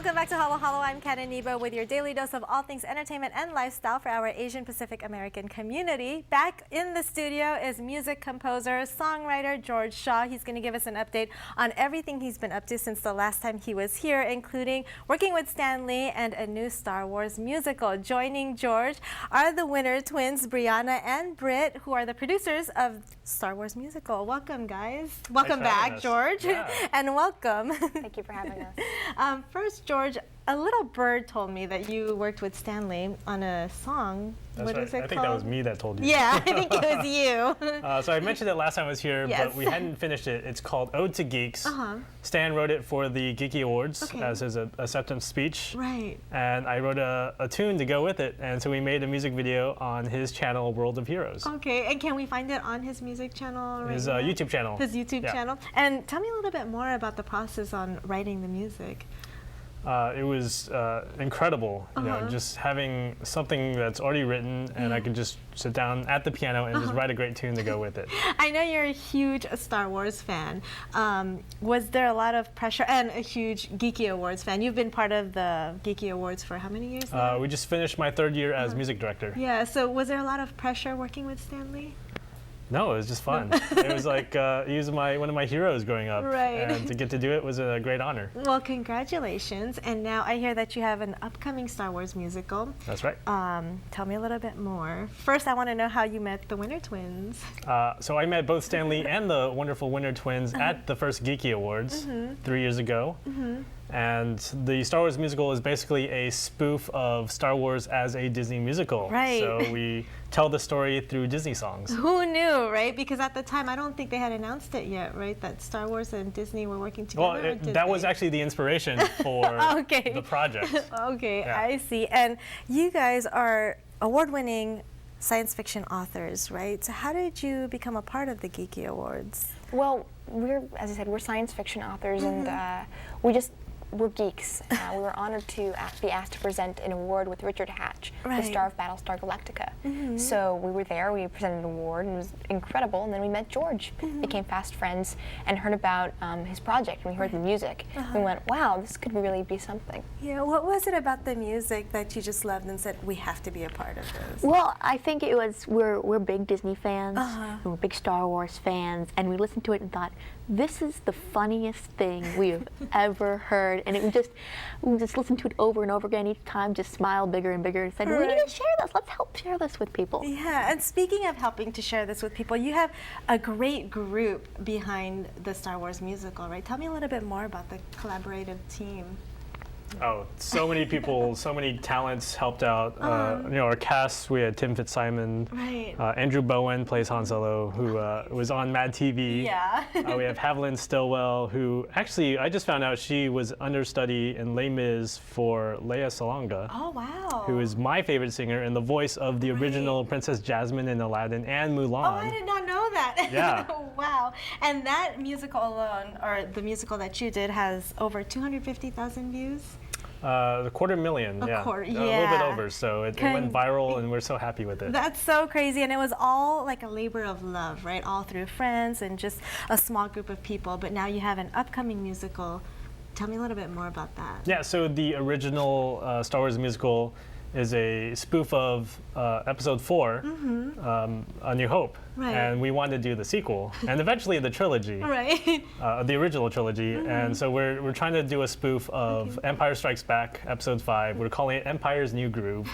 Welcome back to Halo Halo. I'm Iniba with your daily dose of all things entertainment and lifestyle for our Asian Pacific American community. Back in the studio is music composer, songwriter George Shaw. He's going to give us an update on everything he's been up to since the last time he was here, including working with Stanley and a new Star Wars musical. Joining George are the Winner twins, Brianna and Britt, who are the producers of Star Wars musical. Welcome, guys. Welcome back, George. Yeah. And welcome. Thank you for having us. First, George, a little bird told me that you worked with Stanley on a song. That's what right. is it I think called? that was me that told you. Yeah, I think it was you. So I mentioned it last time I was here, Yes. but we hadn't finished it. It's called Ode to Geeks. Stan wrote it for the KIKU Awards as his acceptance speech. Right. And I wrote a tune to go with it, and so we made a music video on his channel, World of Heroes. Okay, and can we find it on his music channel? His now? YouTube channel. His YouTube channel. And tell me a little bit more about the process on writing the music. It was incredible, you know, just having something that's already written, and I could just sit down at the piano and just write a great tune to go with it. I know you're a huge Star Wars fan. Was there a lot of pressure, and a huge Geeky Awards fan? You've been part of the Geeky Awards for how many years now? We just finished my third year as music director. Yeah, so was there a lot of pressure working with Stanley? No, it was just fun. It was like he was one of my heroes growing up, and to get to do it was a great honor. Well, congratulations! And now I hear that you have an upcoming Star Wars musical. That's right. Tell me a little bit more. First, I want to know how you met the Winner twins. So I met both Stanley and the wonderful Winner twins at the first Geeky Awards 3 years ago. And the Star Wars musical is basically a spoof of Star Wars as a Disney musical. Right. So we tell the story through Disney songs. Who knew, right? Because at the time, I don't think they had announced it yet, right? That Star Wars and Disney were working together. Well, that was actually the inspiration for the project. Okay, yeah. I see. And you guys are award-winning science fiction authors, right? So how did you become a part of the Geeky Awards? Well, as I said, we're science fiction authors, and we're geeks. We were honored to be asked to present an award with Richard Hatch, the star of Battlestar Galactica. So we were there, we presented an award, and it was incredible, and then we met George, became fast friends, and heard about his project. When we heard the music, we went, wow, this could really be something. Yeah, what was it about the music that you just loved and said, we have to be a part of this? Well, I think it was, we're big Disney fans, we're big Star Wars fans, and we listened to it and thought, this is the funniest thing we've ever heard. And we just listened to it over and over again. Each time, just smiled bigger and bigger and said, we need to share this. Let's help share this with people. Yeah, and speaking of helping to share this with people, you have a great group behind the Star Wars musical, right? Tell me a little bit more about the collaborative team. Oh, so many people, so many talents helped out. You know, our cast, we had Tim Fitzsimon. Right. Andrew Bowen plays Han Solo, who was on Mad TV. Yeah. We have Haviland Stillwell, who actually, I just found out she was understudy in Les Mis for Lea Salonga. Oh, wow. Who is my favorite singer and the voice of the original Princess Jasmine in Aladdin and Mulan. Oh, I did not know that. Yeah. Wow. And that musical alone, or the musical that you did, has over 250,000 views? A 250,000, yeah. A little bit over, so it went viral, and we're so happy with it. That's so crazy, and it was all like a labor of love, right? All through friends and just a small group of people, but now you have an upcoming musical. Tell me a little bit more about that. Yeah, so the original Star Wars musical is a spoof of Episode 4, A New Hope. Right. And we wanted to do the sequel, and eventually the trilogy, the original trilogy. And so we're trying to do a spoof of Empire Strikes Back, Episode 5. We're calling it Empire's New Groove.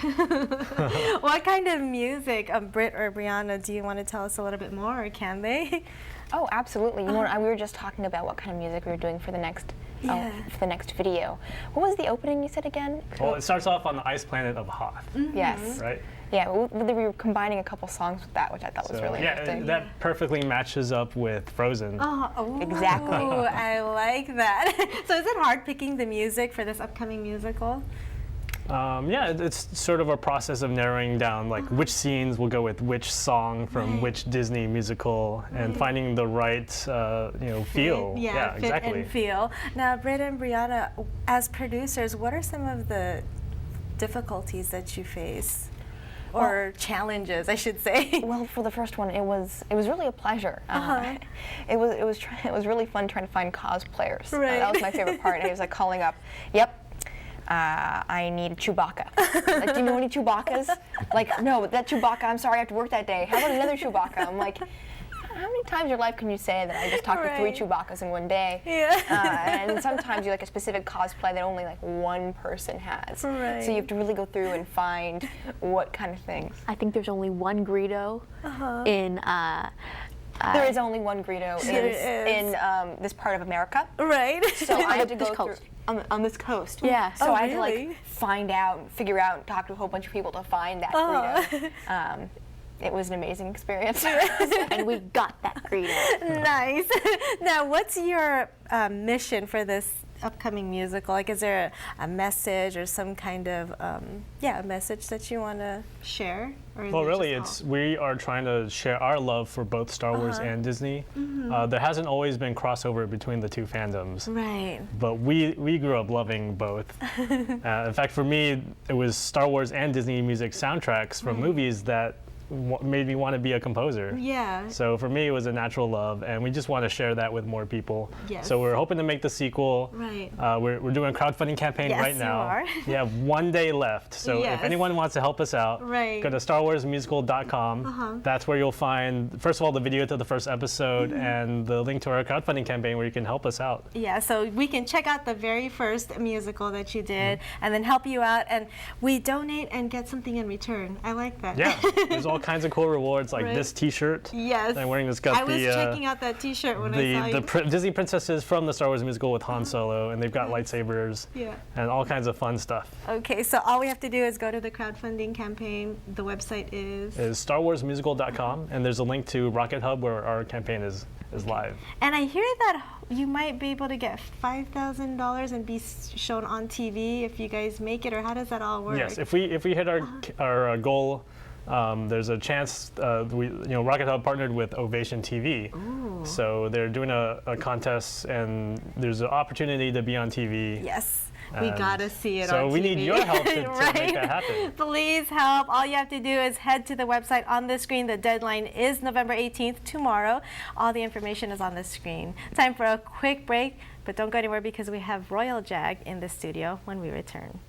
What kind of music, Britt or Brianna, do you want to tell us a little bit more, or can they? Oh, absolutely. You know, we were just talking about what kind of music we were doing for the next video. What was the opening you said again? Well, it starts off on the ice planet of Hoth. Yes. Right? Yeah, we were combining a couple songs with that, which I thought was really interesting. Yeah, that perfectly matches up with Frozen. Oh, exactly. I like that. So is it hard picking the music for this upcoming musical? Yeah, it's sort of a process of narrowing down like which scenes will go with which song from which Disney musical, and finding the right feel. Yeah, fit exactly. and feel. Now, Britt and Brianna, as producers, what are some of the difficulties that you face? Or challenges, I should say. Well, for the first one, it was really a pleasure. It was really fun trying to find cosplayers. Right. That was my favorite part. And he was like calling up, "Yep, I need a Chewbacca. Like, do you know any Chewbaccas? Like, no, that Chewbacca, I'm sorry, I have to work that day. How about another Chewbacca? I'm like, how many times in your life can you say that I just talked to 3 Chewbaccas in one day? Yeah. And sometimes you like a specific cosplay that only like one person has. Right. So you have to really go through and find what kind of things. I think there's only one Greedo in. There is only one Greedo in this part of America. Right. So I had to This go through coast. on this coast. Yeah. So Oh, I had to really? like find out, figure out, and talk to a whole bunch of people to find that Greedo. It was an amazing experience. And we got that Greedo. Nice. Now, what's your mission for this upcoming musical? Like, is there a message or some kind of a message that you want to share? Or is Well, it really, just we are trying to share our love for both Star Wars and Disney. There hasn't always been crossover between the two fandoms. Right. But we grew up loving both. In fact, for me, it was Star Wars and Disney music soundtracks from movies that made me want to be a composer. Yeah. So for me, it was a natural love, and we just want to share that with more people. Yes. So we're hoping to make the sequel. Right. We're doing a crowdfunding campaign Yes, right you now. are. We have 1 day left. So Yes. if anyone wants to help us out, Right. go to starwarsmusical.com. That's where you'll find, first of all, the video to the first episode and the link to our crowdfunding campaign where you can help us out. Yeah, so we can check out the very first musical that you did and then help you out, and we donate and get something in return. I like that. Yeah, there's all kinds of cool rewards, like Right. this T-shirt. Yes. I'm wearing this. Got I was checking out that T-shirt when I saw you. Disney princesses from the Star Wars musical with Han Solo, and they've got lightsabers Yeah. and all kinds of fun stuff. Okay, so all we have to do is go to the crowdfunding campaign. The website is starwarsmusical.com, and there's a link to Rocket Hub where our campaign is live. And I hear that you might be able to get $5,000 and be shown on TV if you guys make it, or how does that all work? Yes, if we hit our goal, there's a chance. Rocket Hub partnered with Ovation TV, so they're doing a contest, and there's an opportunity to be on TV. Yes. We gotta see it so on TV. we need your help to Right? make that happen. Please help. All you have to do is head to the website on the screen. The deadline is November 18th, tomorrow. All the information is on the screen. Time for a quick break, but don't go anywhere because we have Royal Jag in the studio when we return.